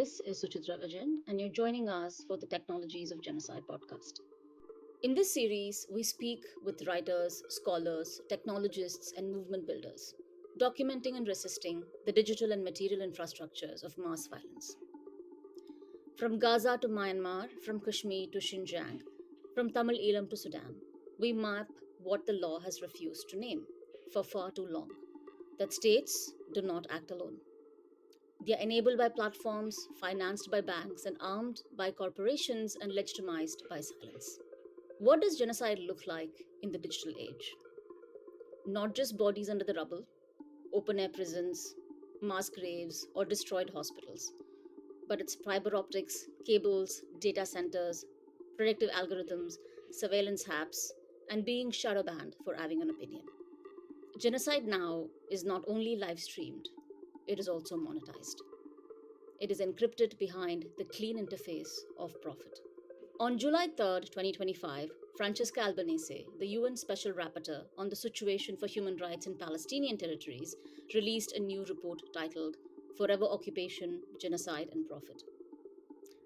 This is Suchitra Vijayan, and you're joining us for the Technologies of Genocide podcast. In this series, we speak with writers, scholars, technologists, and movement builders, documenting and resisting the digital and material infrastructures of mass violence. From Gaza to Myanmar, from Kashmir to Xinjiang, from Tamil Eelam to Sudan, we map what the law has refused to name for far too long, that states do not act alone. They are enabled by platforms, financed by banks, and armed by corporations and legitimized by silence. What does genocide look like in the digital age? Not just bodies under the rubble, open air prisons, mass graves, or destroyed hospitals, but it's fiber optics, cables, data centers, predictive algorithms, surveillance apps, and being shadow banned for having an opinion. Genocide now is not only live streamed, it is also monetized. It is encrypted behind the clean interface of profit. On July 3rd, 2025, Francesca Albanese, the UN Special Rapporteur on the situation for human rights in Palestinian territories, released a new report titled Forever Occupation, Genocide and Profit.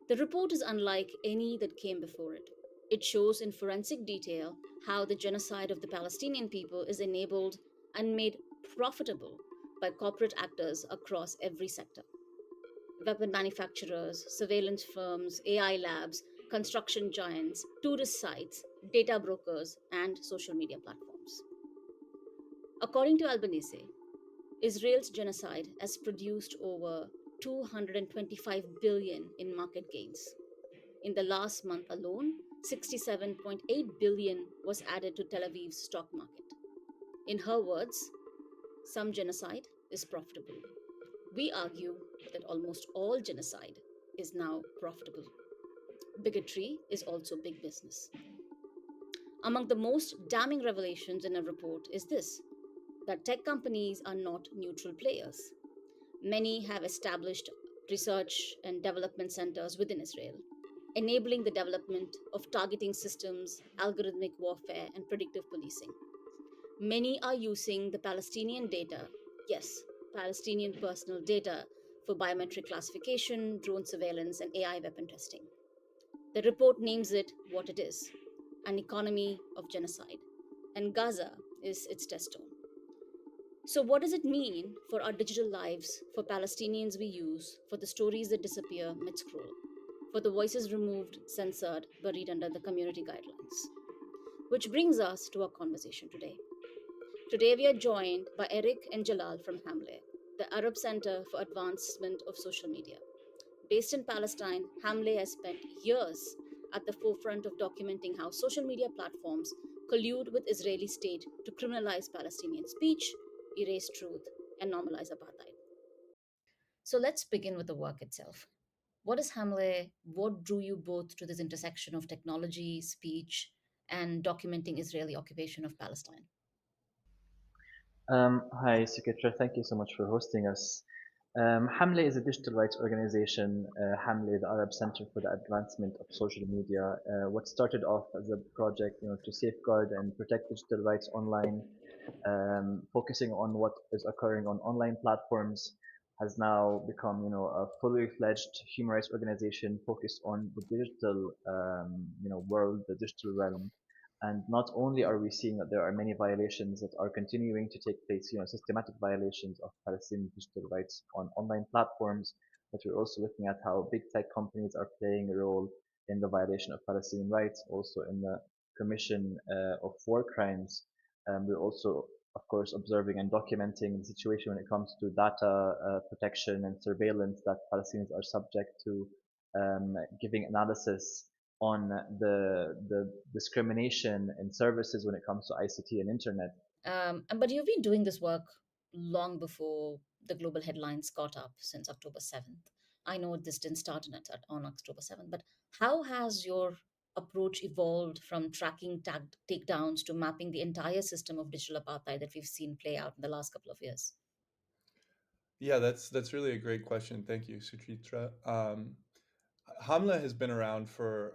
The report is unlike any that came before it. It shows in forensic detail how the genocide of the Palestinian people is enabled and made profitable by corporate actors across every sector: weapon manufacturers, surveillance firms, AI labs, construction giants, tourist sites, data brokers, and social media platforms. According to Albanese, Israel's genocide has produced over 225 billion in market gains. In the last month alone, 67.8 billion was added to Tel Aviv's stock market. In her words, some genocide is profitable. We argue that almost all genocide is now profitable. Bigotry is also big business. Among the most damning revelations in a report is this: that tech companies are not neutral players. Many have established research and development centers within Israel, enabling the development of targeting systems, algorithmic warfare, and predictive policing. Many are using the Palestinian data, yes, Palestinian personal data, for biometric classification, drone surveillance, and AI weapon testing. The report names it what it is: an economy of genocide. And Gaza is its test tone. So, what does it mean for our digital lives, for Palestinians we use, for the stories that disappear mid scroll, for the voices removed, censored, buried under the community guidelines? Which brings us to our conversation today. Today, we are joined by Eric and Jalal from Hamleh, the Arab Center for Advancement of Social Media. Based in Palestine, Hamleh has spent years at the forefront of documenting how social media platforms collude with Israeli state to criminalize Palestinian speech, erase truth, and normalize apartheid. So let's begin with the work itself. What is Hamleh? What drew you both to this intersection of technology, speech, and documenting Israeli occupation of Palestine? Hi, Suchitra. Thank you so much for hosting us. Hamle is a digital rights organization, Hamle, the Arab Center for the Advancement of Social Media. What started off as a project, to safeguard and protect digital rights online, focusing on what is occurring on online platforms, has now become, a fully fledged human rights organization focused on the digital, world, the digital realm. And not only are we seeing that there are many violations that are continuing to take place, systematic violations of Palestinian digital rights on online platforms, but we're also looking at how big tech companies are playing a role in the violation of Palestinian rights, also in the commission of war crimes. We're also, of course, observing and documenting the situation when it comes to data protection and surveillance that Palestinians are subject to, giving analysis on the discrimination in services when it comes to ICT and internet. But you've been doing this work long before the global headlines caught up, since October 7th. I know this didn't start on October 7th, but how has your approach evolved from tracking takedowns to mapping the entire system of digital apartheid that we've seen play out in the last couple of years? Yeah, that's really a great question. Thank you, Suchitra. Hamla has been around for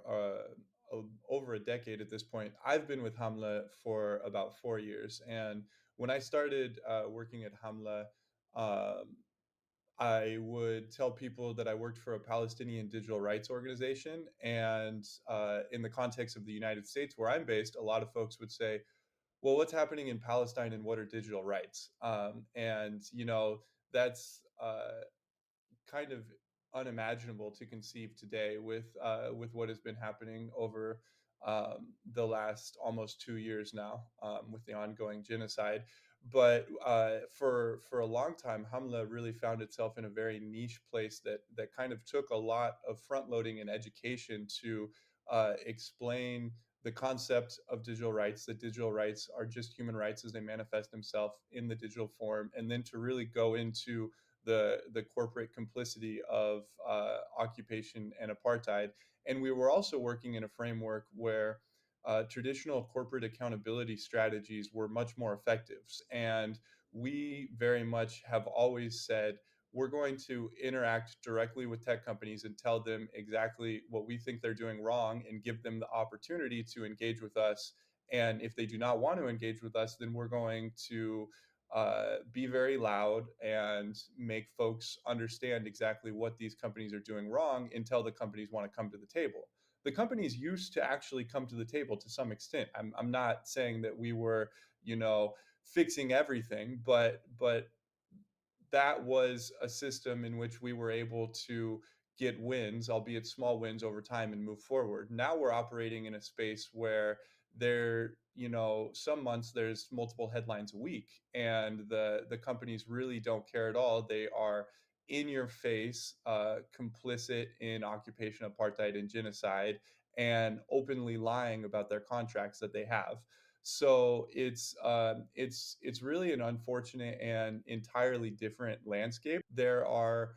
over a decade at this point. I've been with Hamla for about 4 years, and when I started working at Hamla, um, I would tell people that I worked for a Palestinian digital rights organization. And in the context of the United States, where I'm based, a lot of folks would say, well, what's happening in Palestine and what are digital rights? And, that's kind of unimaginable to conceive today with what has been happening over the last almost 2 years now with the ongoing genocide. But for a long time, Hamla really found itself in a very niche place that kind of took a lot of front loading and education to explain the concept of digital rights, that digital rights are just human rights as they manifest themselves in the digital form, and then to really go into the corporate complicity of occupation and apartheid. And we were also working in a framework where traditional corporate accountability strategies were much more effective. And we very much have always said we're going to interact directly with tech companies and tell them exactly what we think they're doing wrong and give them the opportunity to engage with us. And if they do not want to engage with us, then we're going to be very loud and make folks understand exactly what these companies are doing wrong until the companies want to come to the table. The companies used to actually come to the table to some extent. I'm not saying that we were, fixing everything, but that was a system in which we were able to get wins, albeit small wins over time, and move forward. Now we're operating in a space where some months there's multiple headlines a week, and the companies really don't care at all. They are in your face, complicit in occupation, apartheid, and genocide, and openly lying about their contracts that they have. So it's really an unfortunate and entirely different landscape. There are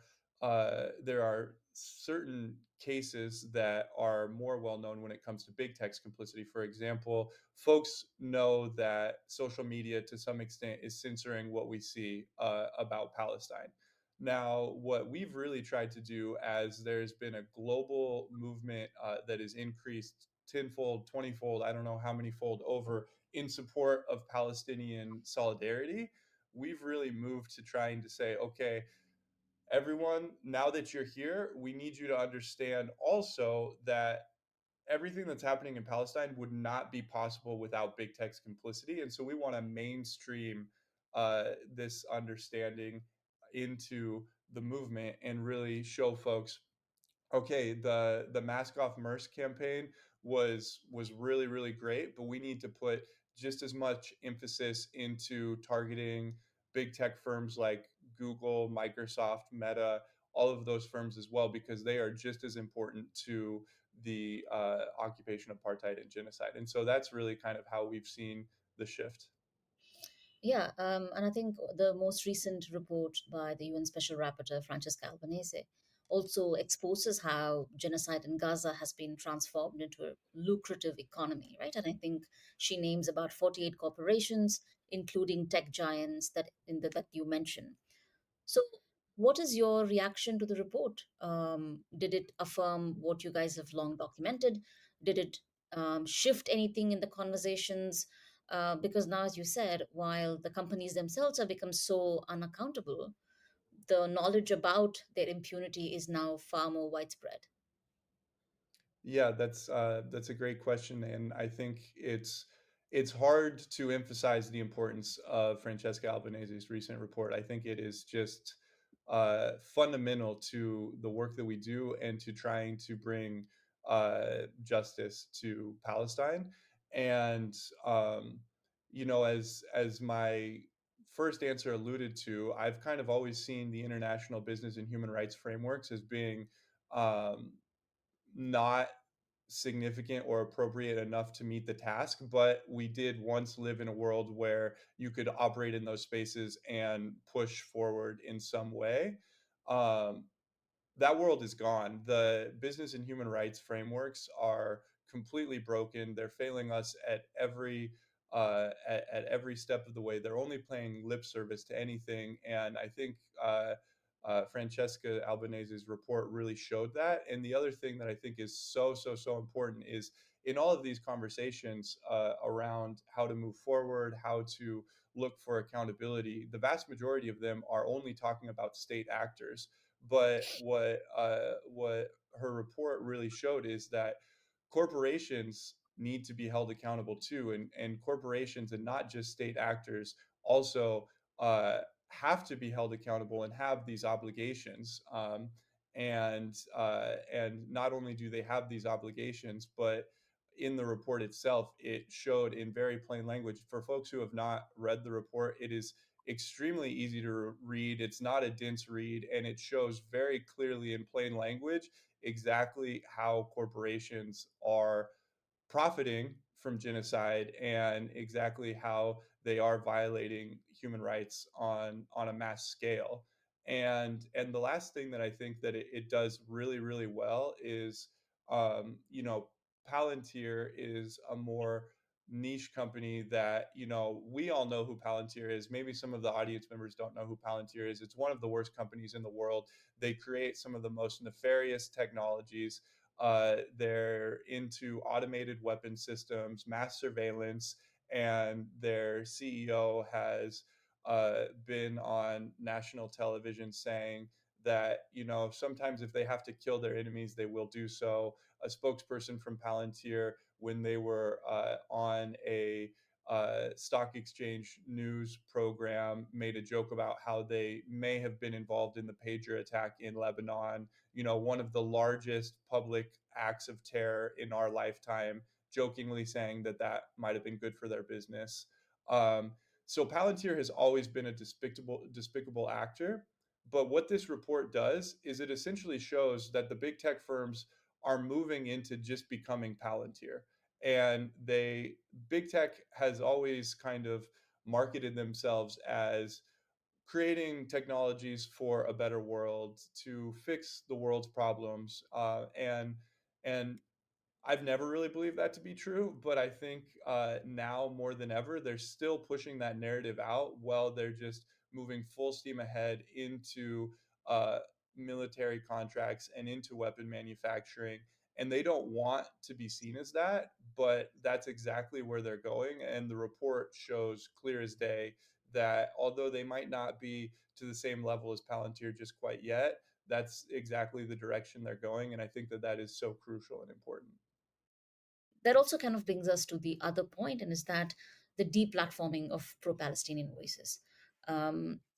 certain cases that are more well known when it comes to big tech's complicity. For example, folks know that social media to some extent is censoring what we see about Palestine. Now, what we've really tried to do, as there's been a global movement that has increased tenfold, 20-fold, I don't know how many fold over in support of Palestinian solidarity, we've really moved to trying to say, okay, everyone, now that you're here, we need you to understand also that everything that's happening in Palestine would not be possible without big tech's complicity. And so we want to mainstream this understanding into the movement and really show folks, okay, the mask off MERS campaign was really really great, but we need to put just as much emphasis into targeting big tech firms like Google, Microsoft, Meta, all of those firms as well, because they are just as important to the occupation, apartheid, and genocide. And so that's really kind of how we've seen the shift. Yeah, and I think the most recent report by the UN Special Rapporteur Francesca Albanese also exposes how genocide in Gaza has been transformed into a lucrative economy, right? And I think she names about 48 corporations, including tech giants that you mentioned. So, what is your reaction to the report? Did it affirm what you guys have long documented? Did it shift anything in the conversations? Because now, as you said, while the companies themselves have become so unaccountable, the knowledge about their impunity is now far more widespread. Yeah, that's a great question, and I think it's hard to emphasize the importance of Francesca Albanese's recent report. I think it is just fundamental to the work that we do and to trying to bring justice to Palestine. And as my first answer alluded to, I've kind of always seen the international business and human rights frameworks as being um, not significant or appropriate enough to meet the task, but we did once live in a world where you could operate in those spaces and push forward in some way. Um, that world is gone. The business and human rights frameworks are completely broken. They're failing us at every step of the way. They're only paying lip service to anything, and I think Francesca Albanese's report really showed that. And the other thing that I think is so important is in all of these conversations around how to move forward, how to look for accountability, the vast majority of them are only talking about state actors. But what her report really showed is that corporations need to be held accountable too, and corporations and not just state actors also uh, have to be held accountable and have these obligations. And not only do they have these obligations, but in the report itself, it showed in very plain language. For folks who have not read the report, it is extremely easy to read. It's not a dense read, and it shows very clearly in plain language exactly how corporations are profiting from genocide and exactly how they are violating human rights on a mass scale. And the last thing that I think that it does really well is, you know, Palantir is a more niche company that, you know, we all know who Palantir is. Maybe some of the audience members don't know who Palantir is. It's one of the worst companies in the world. They create some of the most nefarious technologies. They're into automated weapon systems, mass surveillance, and their CEO has been on national television saying that, you know, sometimes if they have to kill their enemies, they will do so. A spokesperson from Palantir, when they were on a stock exchange news program, made a joke about how they may have been involved in the pager attack in Lebanon, you know, one of the largest public acts of terror in our lifetime, jokingly saying that that might have been good for their business. Um, so Palantir has always been a despicable actor. But what this report does is it essentially shows that the big tech firms are moving into just becoming Palantir. And big tech has always kind of marketed themselves as creating technologies for a better world to fix the world's problems, and I've never really believed that to be true, but I think now more than ever, they're still pushing that narrative out while they're just moving full steam ahead into uh, military contracts and into weapon manufacturing. And they don't want to be seen as that, but that's exactly where they're going. And the report shows clear as day that although they might not be to the same level as Palantir just quite yet, that's exactly the direction they're going. And I think that that is so crucial and important. That also kind of brings us to the other point, and is that the deplatforming of pro-Palestinian voices.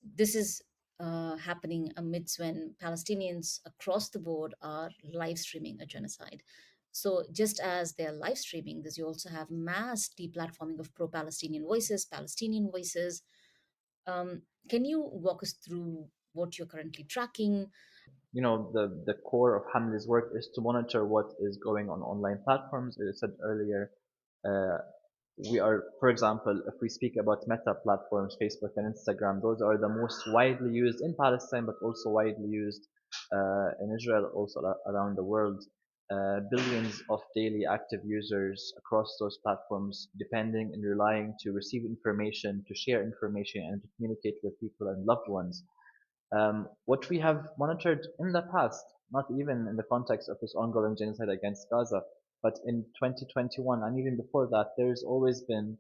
This is happening amidst when Palestinians across the board are live streaming a genocide. So just as they're live streaming this, you also have mass deplatforming of pro-Palestinian voices, Palestinian voices. Um, can you walk us through what you're currently tracking? You know, the core of Hamle's work is to monitor what is going on online platforms. As I said earlier, uh, we are, for example, if we speak about meta platforms, Facebook and Instagram, those are the most widely used in Palestine, but also widely used in Israel, also around the world. Billions of daily active users across those platforms, depending and relying to receive information, to share information, and to communicate with people and loved ones. What we have monitored in the past, not even in the context of this ongoing genocide against Gaza, but in 2021 and even before that, there's always been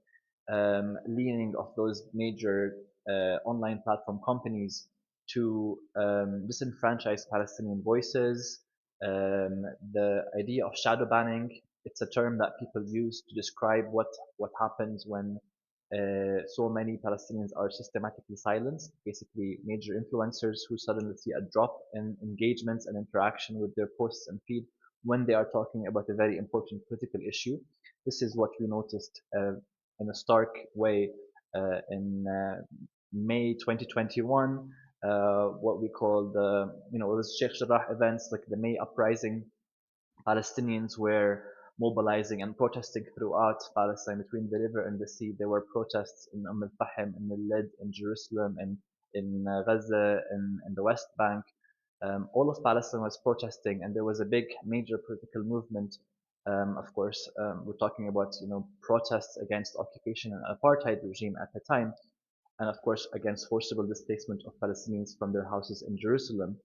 leaning of those major online platform companies to disenfranchise Palestinian voices. The idea of shadow banning, it's a term that people use to describe what happens when so many Palestinians are systematically silenced. Basically, major influencers who suddenly see a drop in engagements and interaction with their posts and feed when they are talking about a very important political issue. This is what we noticed in a stark way in May 2021. What we call the, it was Sheikh Jarrah events, like the May uprising. Palestinians were mobilizing and protesting throughout Palestine between the river and the sea. There were protests in Al-Fahim, in Al-Lid, in Jerusalem, and in Gaza, in the West Bank. All of Palestine was protesting, and there was a big, major political movement. Of course, we're talking about protests against occupation and apartheid regime at the time. and of course against forcible displacement of Palestinians from their houses in Jerusalem.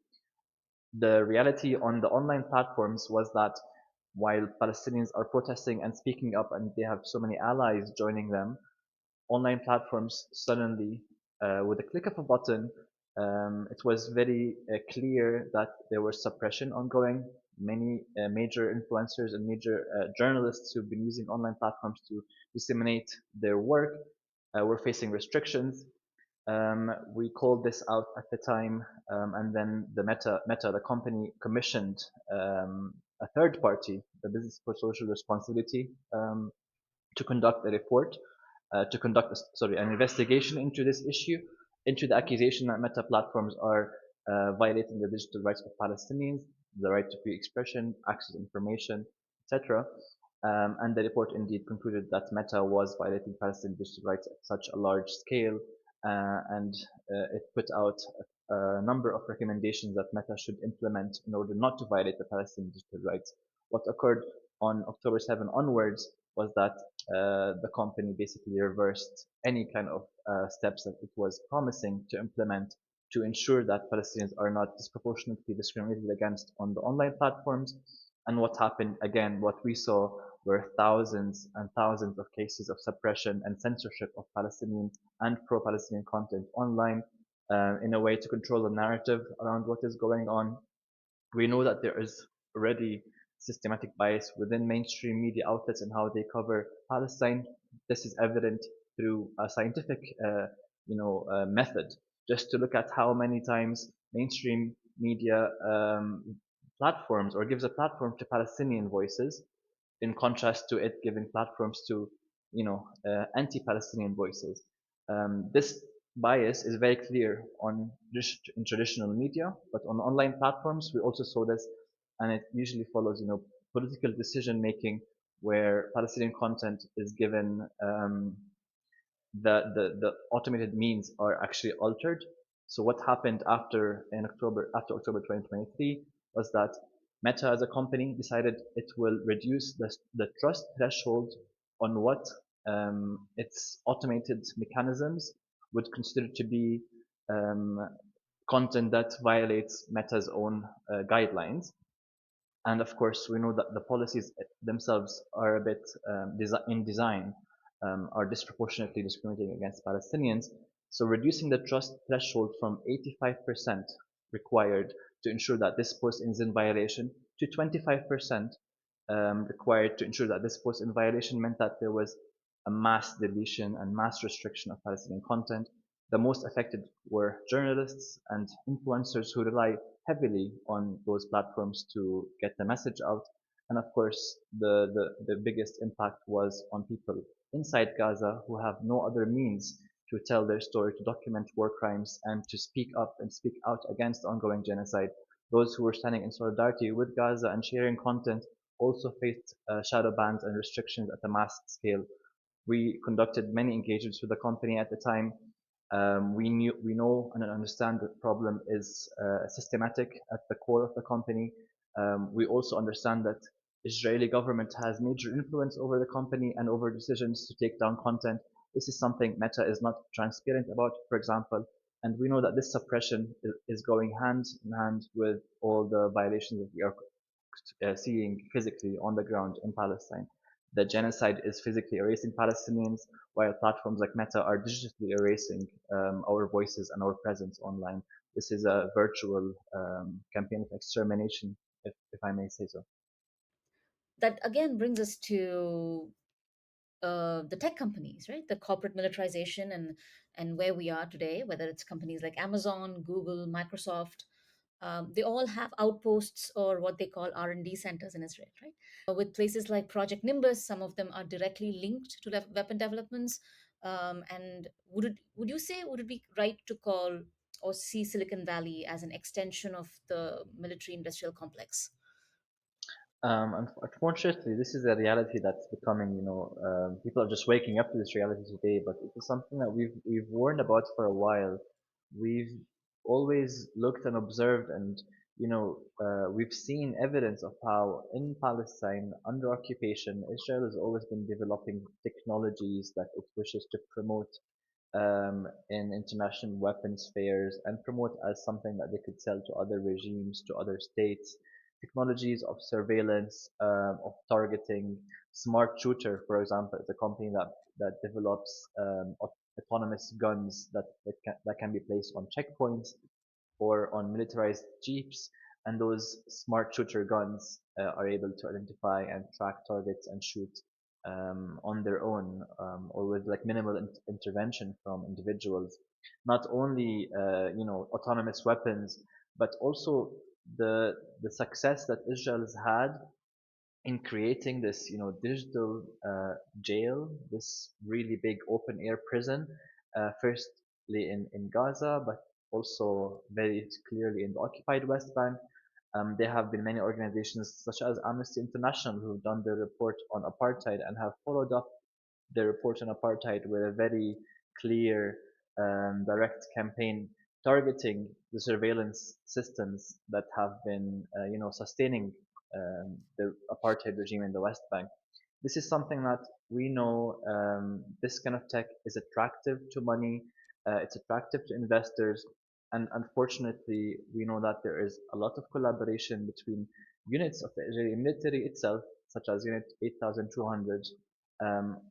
The reality on the online platforms was that while Palestinians are protesting and speaking up and they have so many allies joining them, online platforms suddenly, with a click of a button, it was very clear that there was suppression ongoing. Many major influencers and major journalists who've been using online platforms to disseminate their work were facing restrictions. We called this out at the time, and then the company, commissioned a third party, the Business for Social Responsibility, to conduct a report, to conduct an investigation into this issue, into the accusation that Meta platforms are violating the digital rights of Palestinians, the right to free expression, access to information, etc. And the report indeed concluded that Meta was violating Palestinian digital rights at such a large scale, and it put out a number of recommendations that Meta should implement in order not to violate the Palestinian digital rights. What occurred on October 7 onwards was that the company basically reversed any kind of steps that it was promising to implement to ensure that Palestinians are not disproportionately discriminated against on the online platforms. And what happened again, what we saw were thousands and thousands of cases of suppression and censorship of Palestinian and pro-Palestinian content online, in a way to control the narrative around what is going on. We know that there is already systematic bias within mainstream media outlets and how they cover Palestine. This is evident through a scientific, method. Just to look at how many times mainstream media platforms or gives a platform to Palestinian voices, in contrast to it giving platforms to, anti-Palestinian voices. This bias is very clear in traditional media, but on online platforms we also saw this, and it usually follows, political decision making, where Palestinian content is given the automated means are actually altered. So what happened after October 2023 was that Meta as a company decided it will reduce the trust threshold on what its automated mechanisms would consider to be um, content that violates Meta's own guidelines. And of course, we know that the policies themselves are a bit in design, are disproportionately discriminating against Palestinians. So reducing the trust threshold from 85% required to ensure that this post is in violation to 25% required to ensure that this post in violation meant that there was a mass deletion and mass restriction of Palestinian content. The most affected were journalists and influencers who rely heavily on those platforms to get the message out. And of course, the biggest impact was on people inside Gaza who have no other means to tell their story, to document war crimes, and to speak up and speak out against ongoing genocide. Those who were standing in solidarity with Gaza and sharing content also faced shadow bans and restrictions at a mass scale. We conducted many engagements with the company at the time. We know and understand that the problem is systematic at the core of the company. We also understand that Israeli government has major influence over the company and over decisions to take down content. This is something Meta is not transparent about, for example, and we know that this suppression is going hand in hand with all the violations that we are seeing physically on the ground in Palestine. The genocide is physically erasing Palestinians, while platforms like Meta are digitally erasing our voices and our presence online. This is a virtual campaign of extermination, if I may say so. That again brings us to the tech companies, right? The corporate militarization and where we are today, whether it's companies like Amazon, Google, Microsoft, they all have outposts or what they call R&D centers in Israel, right? With places like Project Nimbus, some of them are directly linked to weapon developments. And would it be right to call or see Silicon Valley as an extension of the military industrial complex? Unfortunately, this is a reality that's becoming, people are just waking up to this reality today, but it is something that we've warned about for a while. We've always looked and observed, and we've seen evidence of how in Palestine, under occupation, Israel has always been developing technologies that it wishes to promote in international weapons fairs and promote as something that they could sell to other regimes, to other states. Technologies of surveillance, of targeting. Smart Shooter, for example, is a company that develops autonomous guns that can be placed on checkpoints or on militarized jeeps, and those smart shooter guns are able to identify and track targets and shoot on their own, or with like minimal intervention from individuals. Not only autonomous weapons, but also the success that Israel has had in creating this, digital jail, this really big open air prison, firstly in Gaza, but also very clearly in the occupied West Bank. There have been many organizations such as Amnesty International who've done their report on apartheid and have followed up the report on apartheid with a very clear, direct campaign targeting the surveillance systems that have been, sustaining the apartheid regime in the West Bank. This is something that we know this kind of tech is attractive to money, it's attractive to investors, and unfortunately, we know that there is a lot of collaboration between units of the Israeli military itself, such as Unit 8200, um,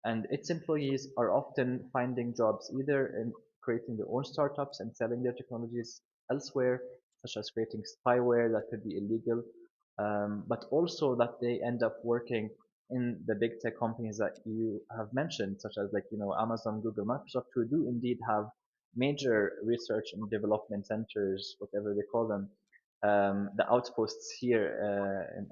and its employees are often finding jobs either in creating their own startups and selling their technologies elsewhere, such as creating spyware that could be illegal, but also that they end up working in the big tech companies that you have mentioned, such as Amazon, Google, Microsoft, who do indeed have major research and development centers, whatever they call them, the outposts here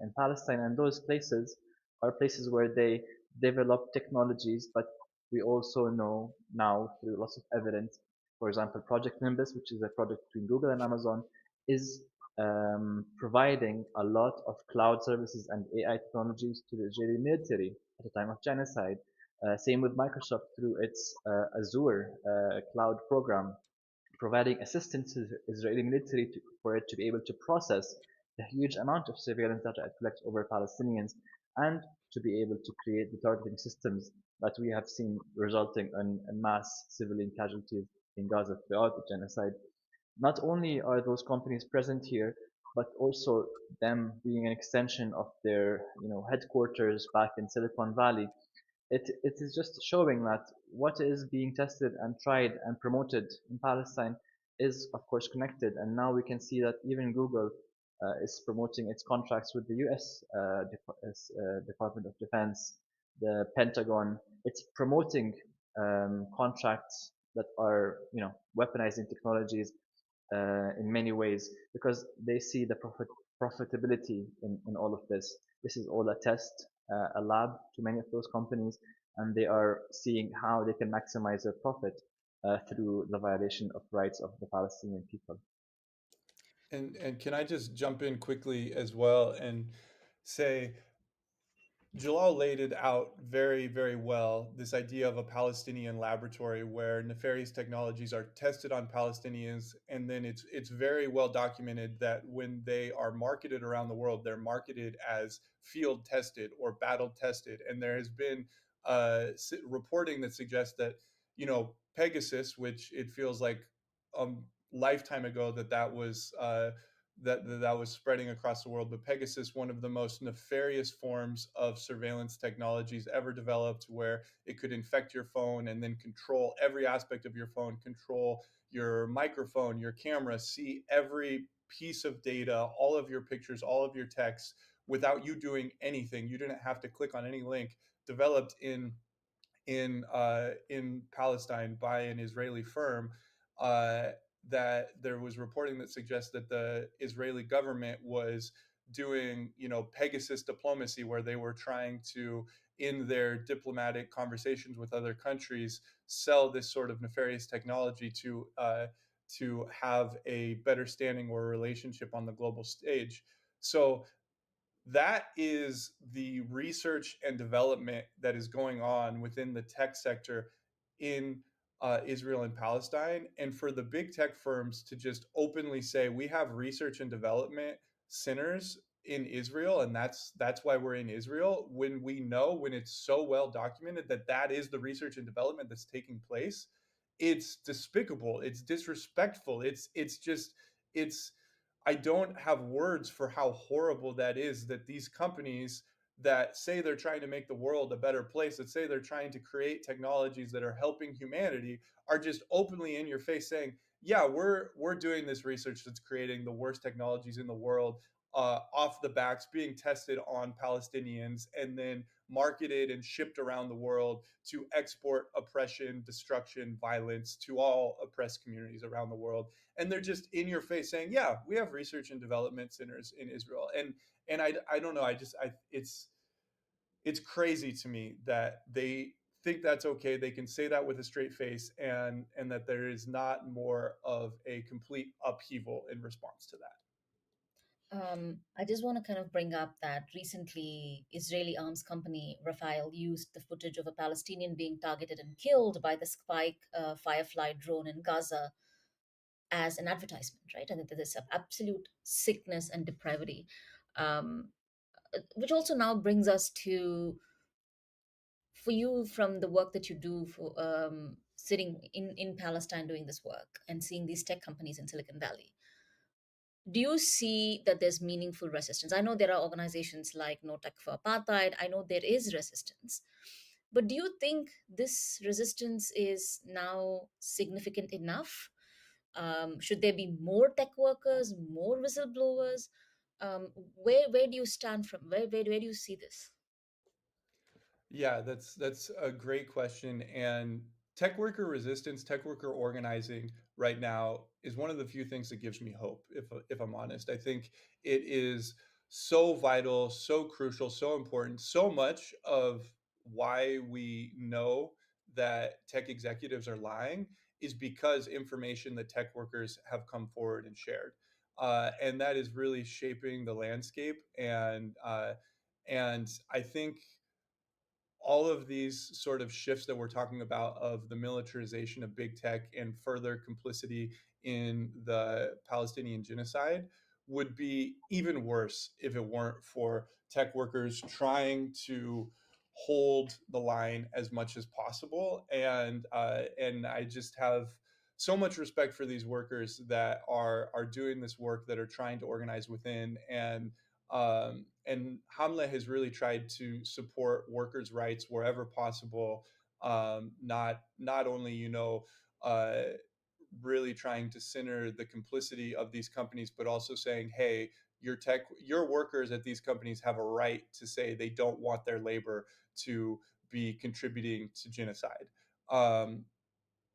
in Palestine, and those places are places where they develop technologies, but we also know now through lots of evidence, for example, Project Nimbus, which is a project between Google and Amazon, is providing a lot of cloud services and AI technologies to the Israeli military at the time of genocide. Same with Microsoft through its Azure cloud program, providing assistance to the Israeli military for it to be able to process the huge amount of surveillance data it collects over Palestinians and to be able to create the targeting systems that we have seen resulting in mass civilian casualties in Gaza throughout the genocide. Not only are those companies present here, but also them being an extension of their headquarters back in Silicon Valley, it is just showing that what is being tested and tried and promoted in Palestine is, of course, connected. And now we can see that even Google is promoting its contracts with the U.S. Department of Defense, the Pentagon. It's promoting contracts that are, weaponizing technologies in many ways because they see the profitability in all of this. This is all a test, a lab to many of those companies, and they are seeing how they can maximize their profit through the violation of rights of the Palestinian people. And can I just jump in quickly as well and say Jalal laid it out very, very well. This idea of a Palestinian laboratory where nefarious technologies are tested on Palestinians, and then it's very well documented that when they are marketed around the world, they're marketed as field tested or battle tested. And there has been reporting that suggests that Pegasus, which it feels like a lifetime ago that was that was spreading across the world. But Pegasus, one of the most nefarious forms of surveillance technologies ever developed, where it could infect your phone and then control every aspect of your phone, control your microphone, your camera, see every piece of data, all of your pictures, all of your texts without you doing anything. You didn't have to click on any link. Developed in Palestine by an Israeli firm, uh, that there was reporting that suggests that the Israeli government was doing, Pegasus diplomacy, where they were trying to, in their diplomatic conversations with other countries, sell this sort of nefarious technology to have a better standing or relationship on the global stage. So that is the research and development that is going on within the tech sector in Israel and Palestine. And for the big tech firms to just openly say we have research and development centers in Israel, and that's why we're in Israel, when we know, when it's so well documented that that is the research and development that's taking place, it's despicable, it's disrespectful, it's just it's I don't have words for how horrible that is, that these companies that say they're trying to make the world a better place, that say they're trying to create technologies that are helping humanity, are just openly in your face saying, yeah, we're doing this research that's creating the worst technologies in the world, off the backs, being tested on Palestinians, and then marketed and shipped around the world to export oppression, destruction, violence to all oppressed communities around the world. And they're just in your face saying, "Yeah, we have research and development centers in Israel." And I don't know. It's crazy to me that they think that's okay. They can say that with a straight face, and that there is not more of a complete upheaval in response to that. I just want to kind of bring up that recently Israeli arms company Rafael used the footage of a Palestinian being targeted and killed by the Spike Firefly drone in Gaza as an advertisement, right? And there's an absolute sickness and depravity, um, which also now brings us to, for you, from the work that you do for sitting in Palestine doing this work and seeing these tech companies in Silicon Valley, do you see that there's meaningful resistance? I know there are organizations like No Tech for Apartheid. I know there is resistance. But do you think this resistance is now significant enough? Should there be more tech workers, more whistleblowers? Where do you stand from? Where do you see this? Yeah, that's a great question. And tech worker resistance, tech worker organizing right now is one of the few things that gives me hope, if I'm honest. I think it is so vital, so crucial, so important. So much of why we know that tech executives are lying is because information that tech workers have come forward and shared. And that is really shaping the landscape. And I think all of these sort of shifts that we're talking about, of the militarization of big tech and further complicity in the Palestinian genocide, would be even worse if it weren't for tech workers trying to hold the line as much as possible. And I just have so much respect for these workers that are doing this work, that are trying to organize within. And Hamlet has really tried to support workers' rights wherever possible. Not only, uh, really trying to center the complicity of these companies, but also saying, hey, your workers at these companies have a right to say they don't want their labor to be contributing to genocide. Um,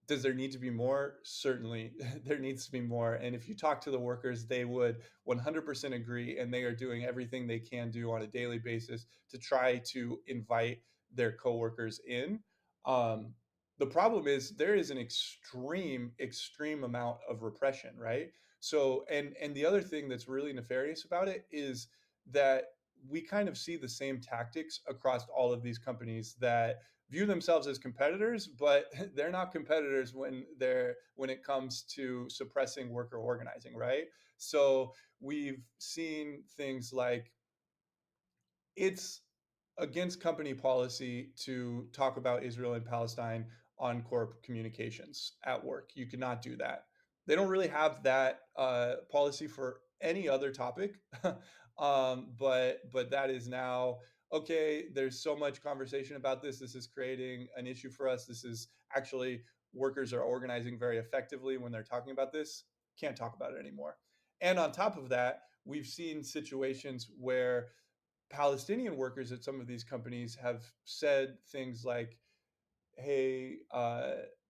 does there need to be more? Certainly, there needs to be more. And if you talk to the workers, they would 100% agree. And they are doing everything they can do on a daily basis to try to invite their coworkers in. Um, the problem is there is an extreme amount of repression, right? So, and the other thing that's really nefarious about it is that we kind of see the same tactics across all of these companies that view themselves as competitors, but they're not competitors when it comes to suppressing worker organizing, right? So we've seen things like, it's against company policy to talk about Israel and Palestine on corp communications at work. You cannot do that. They don't really have that policy for any other topic, but that is now okay. There's so much conversation about this. This is creating an issue for us. This is actually, workers are organizing very effectively when they're talking about this. Can't talk about it anymore. And on top of that, we've seen situations where Palestinian workers at some of these companies have said things like, hey,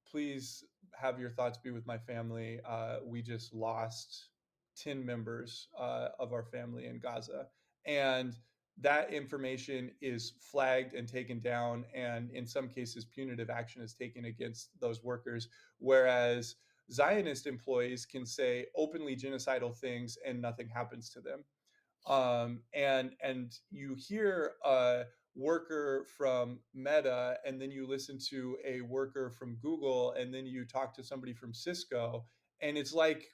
please have your thoughts be with my family. We just lost 10 members of our family in Gaza. And that information is flagged and taken down. And in some cases, punitive action is taken against those workers. Whereas Zionist employees can say openly genocidal things and nothing happens to them. And you hear a worker from Meta, and then you listen to a worker from Google, and then you talk to somebody from Cisco, and it's like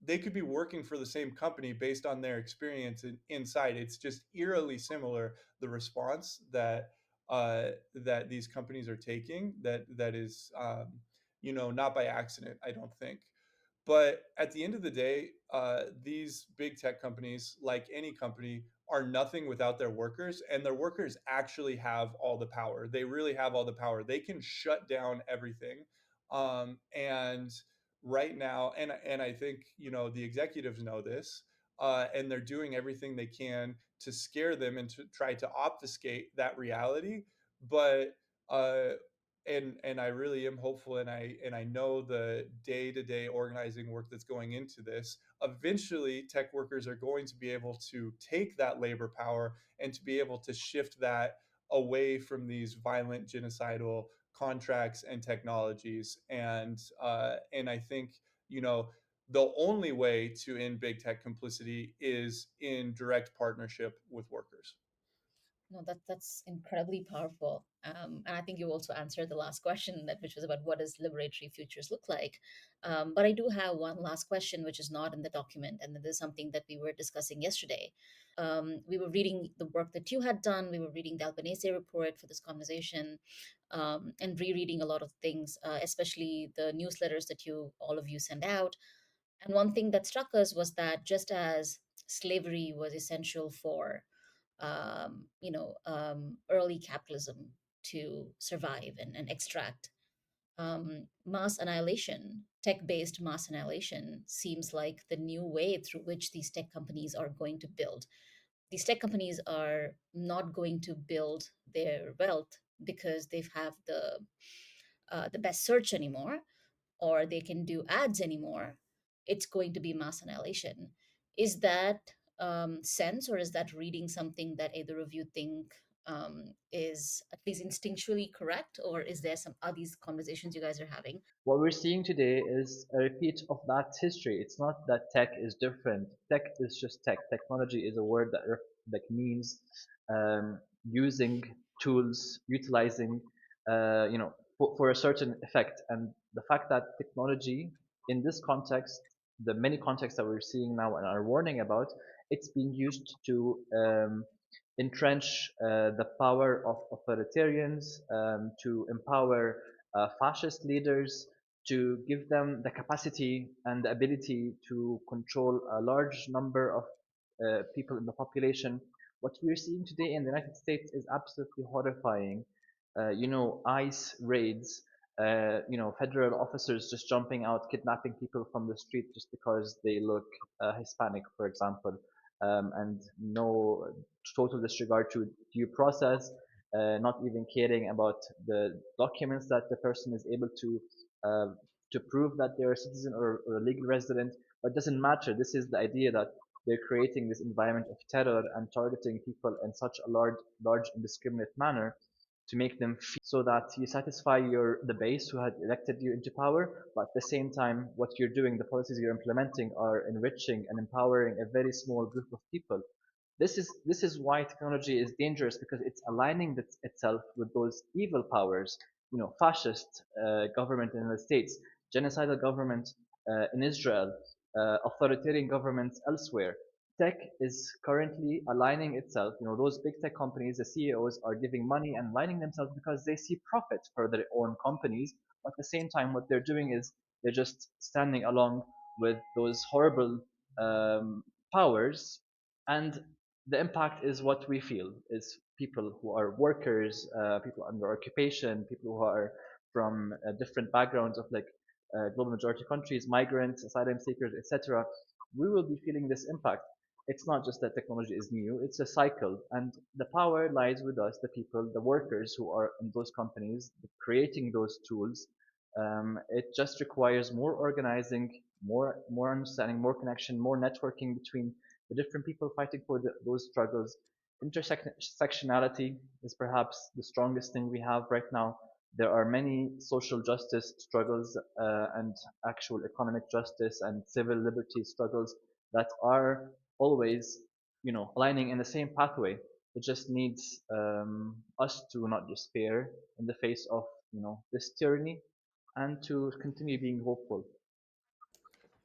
they could be working for the same company based on their experience inside. It's just eerily similar, the response that these companies are taking. That is not by accident, I don't think. But at the end of the day, these big tech companies, like any company, are nothing without their workers, and their workers actually have all the power. They really have all the power. They can shut down everything. And right now, and I think the executives know this, and they're doing everything they can to scare them and to try to obfuscate that reality. But uh, and I really am hopeful, and I know the day-to-day organizing work that's going into this. Eventually, tech workers are going to be able to take that labor power and to be able to shift that away from these violent genocidal contracts and technologies. And I think the only way to end big tech complicity is in direct partnership with workers. No, that's incredibly powerful. And I think you also answered the last question, that which was about what does liberatory futures look like. But I do have one last question, which is not in the document, and this is something that we were discussing yesterday. We were reading the work that you had done. We were reading the Albanese report for this conversation, and rereading a lot of things, especially the newsletters that all of you send out. And one thing that struck us was that just as slavery was essential for early capitalism to survive and extract. Mass annihilation, tech based mass annihilation, seems like the new way through which these tech companies are going to build. These tech companies are not going to build their wealth because they have the best search anymore, or they can do ads anymore. It's going to be mass annihilation. Is that sense, or is that reading something that either of you think is at least instinctually correct, or is there some are these conversations you guys are having? What we're seeing today is a repeat of that history. It's not that tech is different. Tech is just tech. Technology is a word that means using tools, utilizing, for a certain effect. And the fact that technology, in this context, the many contexts that we're seeing now and are warning about, it's being used to entrench the power of authoritarians, to empower fascist leaders, to give them the capacity and the ability to control a large number of people in the population. What we're seeing today in the United States is absolutely horrifying. ICE raids, federal officers just jumping out, kidnapping people from the street just because they look Hispanic, for example, and no total disregard to due process, not even caring about the documents that the person is able uh, to prove that they're a citizen or a legal resident. But it doesn't matter. This is the idea that they're creating this environment of terror and targeting people in such a large indiscriminate manner to make them feel so that you satisfy the base who had elected you into power, but at the same time, what you're doing, the policies you're implementing, are enriching and empowering a very small group of people. This is why technology is dangerous, because it's aligning itself with those evil powers. Fascist government in the United States, genocidal government in Israel, authoritarian governments elsewhere. Tech is currently aligning itself. Those big tech companies, the CEOs are giving money and aligning themselves because they see profit for their own companies. But at the same time, what they're doing is they're just standing along with those horrible powers, and the impact is what we feel is people who are workers, people under occupation, people who are from different backgrounds of like global majority countries, migrants, asylum seekers, etc. We will be feeling this impact. It's not just that technology is new, it's a cycle, and the power lies with us, the people, the workers who are in those companies creating those tools. It just requires more organizing, more understanding, more connection, more networking between the different people fighting for those struggles. Intersectionality is perhaps the strongest thing we have right now. There are many social justice struggles and actual economic justice and civil liberty struggles that are always, aligning in the same pathway. It just needs us to not despair in the face of, this tyranny, and to continue being hopeful.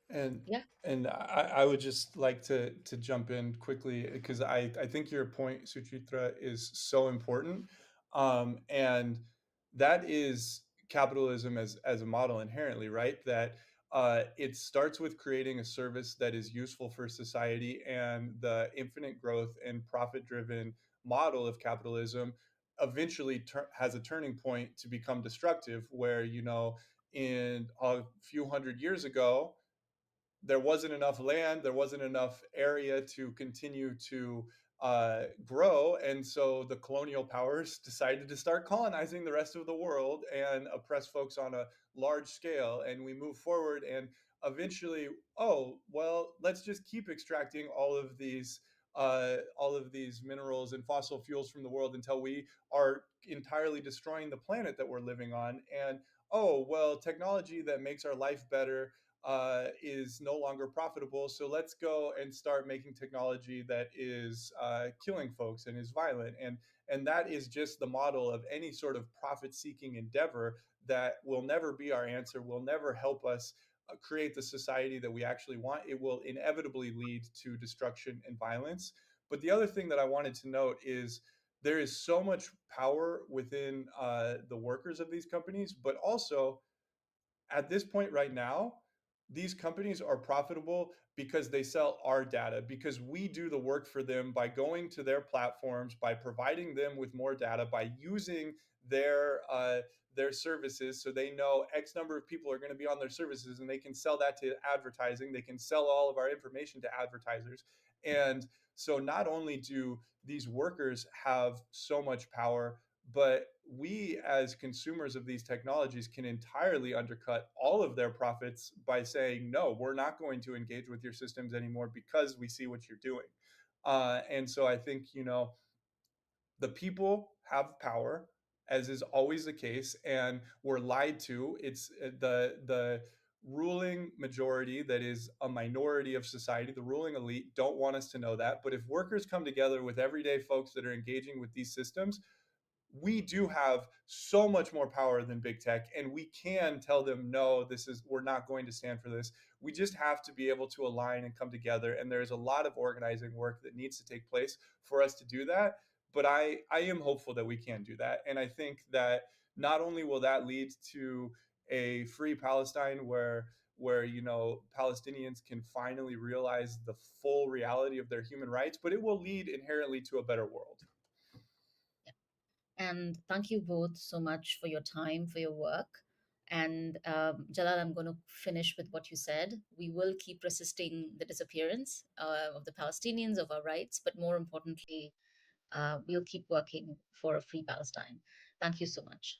And Yeah. I would just like to jump in quickly, because I think your point, Suchitra, is so important. And that is capitalism as a model inherently, right? That it starts with creating a service that is useful for society, and the infinite growth and profit driven model of capitalism eventually has a turning point to become destructive, where, in a few hundred years ago, there wasn't enough land, there wasn't enough area to continue to grow. And so the colonial powers decided to start colonizing the rest of the world and oppress folks on a large scale. And we move forward, and eventually, oh, well, let's just keep extracting all of these minerals and fossil fuels from the world until we are entirely destroying the planet that we're living on. And oh, well, technology that makes our life better is no longer profitable. So let's go and start making technology that is killing folks and is violent. And that is just the model of any sort of profit-seeking endeavor that will never be our answer. Will never help us create the society that we actually want. It will inevitably lead to destruction and violence. But the other thing that I wanted to note is there is so much power within the workers of these companies, but also at this point right now, these companies are profitable because they sell our data, because we do the work for them by going to their platforms, by providing them with more data, by using their services, so they know X number of people are going to be on their services, and they can sell that to advertising. They can sell all of our information to advertisers. And so not only do these workers have so much power, but we as consumers of these technologies can entirely undercut all of their profits by saying, no, we're not going to engage with your systems anymore because we see what you're doing. And so I think, the people have power, as is always the case, and we're lied to. It's the ruling majority that is a minority of society. The ruling elite don't want us to know that. But if workers come together with everyday folks that are engaging with these systems, we do have so much more power than big tech, and we can tell them, no, we're not going to stand for this. We just have to be able to align and come together, and there's a lot of organizing work that needs to take place for us to do that. But I am hopeful that we can do that, and I think that not only will that lead to a free Palestine where Palestinians can finally realize the full reality of their human rights, but it will lead inherently to a better world. And thank you both so much for your time, for your work. And Jalal, I'm going to finish with what you said. We will keep resisting the disappearance of the Palestinians, of our rights, but more importantly, we'll keep working for a free Palestine. Thank you so much.